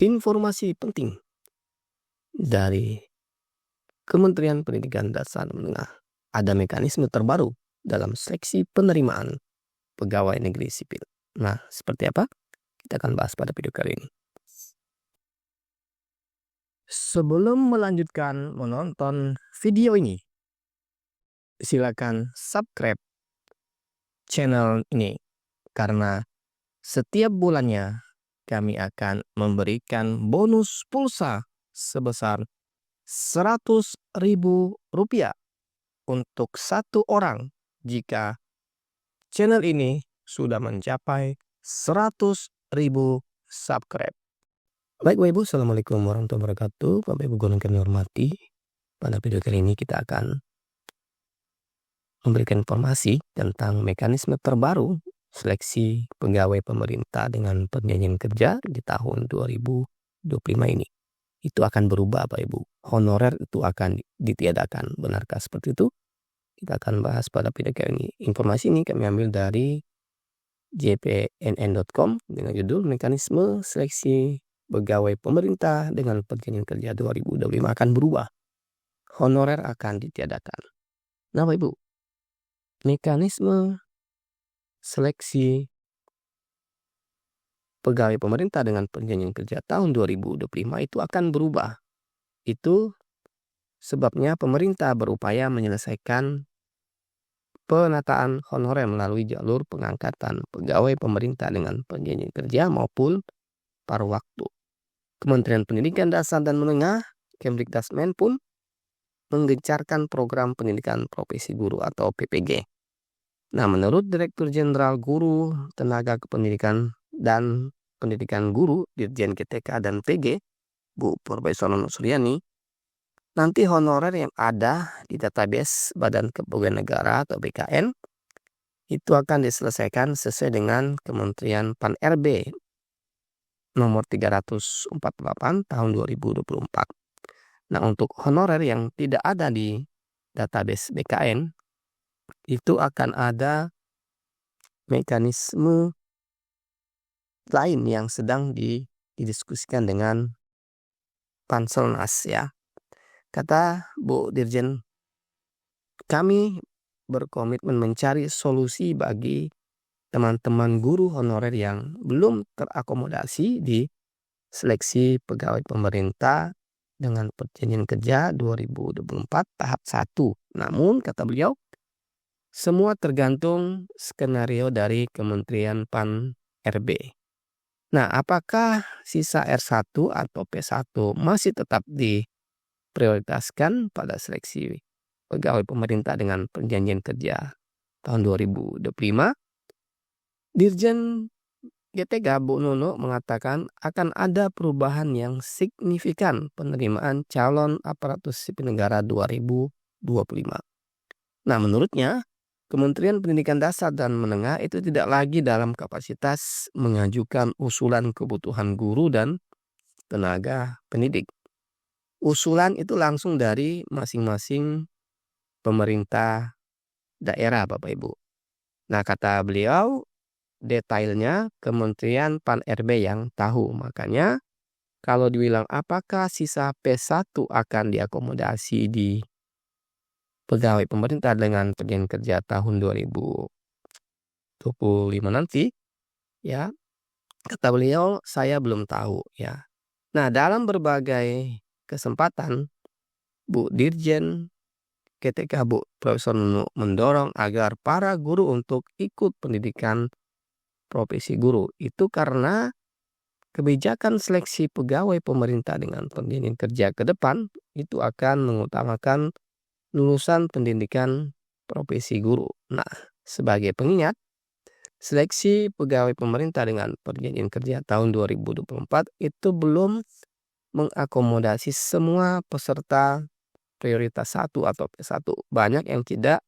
Informasi penting dari Kementerian Pendidikan Dasar dan Menengah. Ada mekanisme terbaru dalam seleksi penerimaan pegawai negeri sipil. Nah, seperti apa? Kita akan bahas pada video kali ini. Sebelum melanjutkan menonton video ini, silakan subscribe channel ini karena setiap bulannya kami akan memberikan bonus pulsa sebesar Rp100.000 untuk satu orang jika channel ini sudah mencapai 100.000 subscribe. Baik Bapak Ibu, Assalamualaikum warahmatullahi wabarakatuh. Bapak Ibu guru yang kami hormati, pada video kali ini kita akan memberikan informasi tentang mekanisme terbaru seleksi pegawai pemerintah dengan perjanjian kerja di tahun 2025 ini. Itu akan berubah Bapak Ibu. Honorer itu akan ditiadakan. Benarkah seperti itu? Kita akan bahas pada video kali ini. Informasi ini kami ambil dari jpnn.com dengan judul Mekanisme Seleksi Pegawai Pemerintah dengan Perjanjian Kerja 2025 akan berubah. Honorer akan ditiadakan. Nah Bapak Ibu, mekanisme seleksi pegawai pemerintah dengan perjanjian kerja tahun 2025 itu akan berubah. Itu sebabnya pemerintah berupaya menyelesaikan penataan honorer melalui jalur pengangkatan pegawai pemerintah dengan perjanjian kerja maupun paruh waktu. Kementerian Pendidikan Dasar dan Menengah, Kemdikdasmen pun menggencarkan program pendidikan profesi guru atau PPG. Nah, menurut Direktur Jenderal Guru, Tenaga Kependidikan dan Pendidikan Guru, Dirjen GTK dan PG, Bu Profesor Nono Suryani, nanti honorer yang ada di database Badan Kepegawaian Negara atau BKN itu akan diselesaikan sesuai dengan Kementerian Pan-RB nomor 348 tahun 2024. Nah, untuk honorer yang tidak ada di database BKN itu akan ada mekanisme lain yang sedang didiskusikan dengan Panselnas ya. Kata Bu Dirjen, kami berkomitmen mencari solusi bagi teman-teman guru honorer yang belum terakomodasi di seleksi pegawai pemerintah dengan perjanjian kerja 2024 tahap 1. Namun kata beliau, semua tergantung skenario dari Kementerian Pan-RB. Nah, apakah sisa R1 atau P1 masih tetap diprioritaskan pada seleksi pegawai pemerintah dengan perjanjian kerja tahun 2025? Dirjen GTK Bu Nono mengatakan akan ada perubahan yang signifikan penerimaan calon aparatur sipil negara 2025. Nah, menurutnya Kementerian Pendidikan Dasar dan Menengah itu tidak lagi dalam kapasitas mengajukan usulan kebutuhan guru dan tenaga pendidik. Usulan itu langsung dari masing-masing pemerintah daerah Bapak Ibu. Nah, kata beliau, detailnya Kementerian Pan-RB yang tahu. Makanya kalau dibilang apakah sisa P1 akan diakomodasi di pegawai pemerintah dengan perjanjian kerja tahun 2025 nanti, ya, kata beliau saya belum tahu ya. Nah, dalam berbagai kesempatan Bu Dirjen ketika Bu Profesor Nunu mendorong agar para guru untuk ikut pendidikan profesi guru. Itu karena kebijakan seleksi pegawai pemerintah dengan perjanjian kerja ke depan itu akan mengutamakan lulusan pendidikan profesi guru. Nah, sebagai pengingat, seleksi pegawai pemerintah dengan perjanjian kerja tahun 2024 itu belum mengakomodasi semua peserta prioritas 1 atau P1. Banyak yang tidak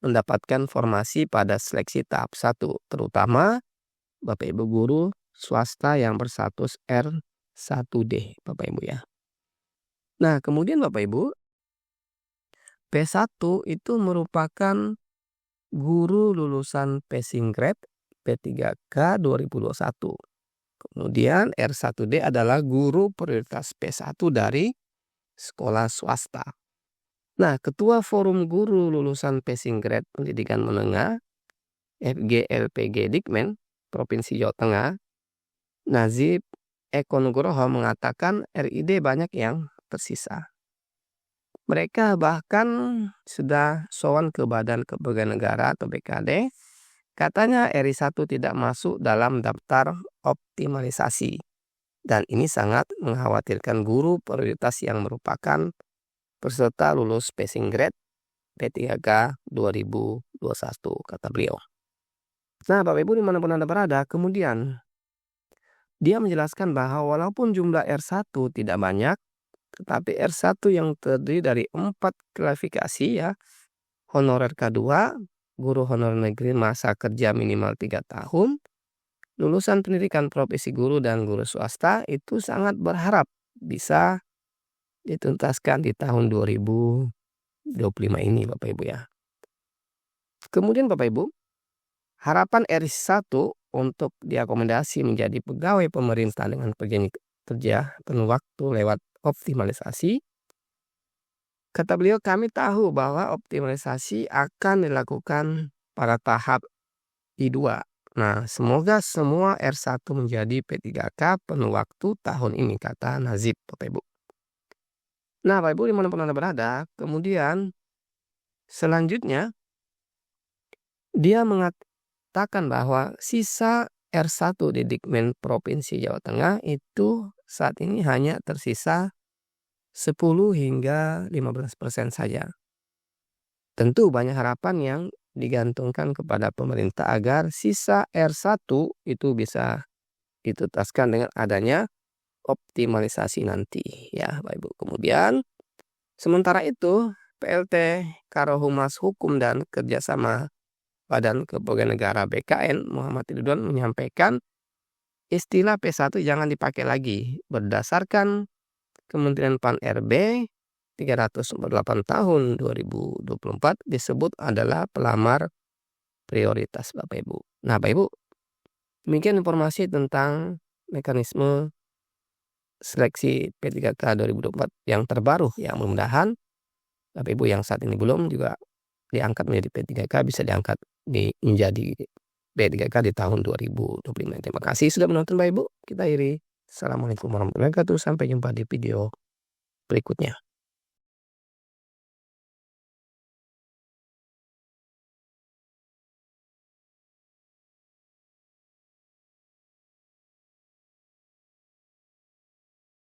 mendapatkan formasi pada seleksi tahap 1, terutama Bapak Ibu guru swasta yang berstatus R1D, Bapak Ibu ya. Nah, kemudian Bapak Ibu, P1 itu merupakan guru lulusan passing grade P3K 2021. Kemudian R1D adalah guru prioritas P1 dari sekolah swasta. Nah, Ketua Forum Guru Lulusan Passing Grade Pendidikan Menengah FGLPG Dikmen Provinsi Jawa Tengah, Nazib Eko Nugroho mengatakan RID banyak yang tersisa. Mereka bahkan sudah sowan ke Badan Kepegawaian Negara atau BKD. Katanya RI1 tidak masuk dalam daftar optimalisasi. Dan ini sangat mengkhawatirkan guru prioritas yang merupakan peserta lulus passing grade P3K 2021, kata beliau. Nah, Bapak Ibu dimanapun Anda berada, kemudian dia menjelaskan bahwa walaupun jumlah R1 tidak banyak, tetapi R1 yang terdiri dari 4 klasifikasi ya, honorer K2, guru honorer negeri masa kerja minimal 3 tahun, lulusan pendidikan profesi guru dan guru swasta itu sangat berharap bisa dituntaskan di tahun 2025 ini Bapak Ibu ya. Kemudian Bapak Ibu, harapan RI1 untuk diakomodasi menjadi pegawai pemerintah dengan perjanjian kerja penuh waktu lewat optimalisasi. Kata beliau, kami tahu bahwa optimalisasi akan dilakukan pada tahap I2. Nah, semoga semua R1 menjadi P3K penuh waktu tahun ini, kata Nazib Bapak Ibu. Nah, Bapak Ibu dimanapun Anda berada, kemudian selanjutnya dia mengatakan bahwa sisa R1 di Dikmen Provinsi Jawa Tengah itu saat ini hanya tersisa 10 hingga 15% saja. Tentu banyak harapan yang digantungkan kepada pemerintah agar sisa R1 itu bisa dituntaskan dengan adanya optimalisasi nanti ya Bapak Ibu. Kemudian sementara itu PLT Karohumas Hukum dan Kerjasama Badan Kepegawaian Negara BKN Muhammad Ridwan menyampaikan istilah P1 jangan dipakai lagi berdasarkan Kementerian PAN-RB 348 tahun 2024 disebut adalah pelamar prioritas Bapak Ibu. Nah Bapak Ibu, demikian informasi tentang mekanisme seleksi P3K 2024 yang terbaru yang mudah-mudahan Bapak Ibu yang saat ini belum juga diangkat menjadi P3K bisa diangkat menjadi P3K di tahun 2025. Terima kasih sudah menonton Bapak Ibu. Kita akhiri. Assalamualaikum warahmatullahi wabarakatuh. Sampai jumpa di video berikutnya.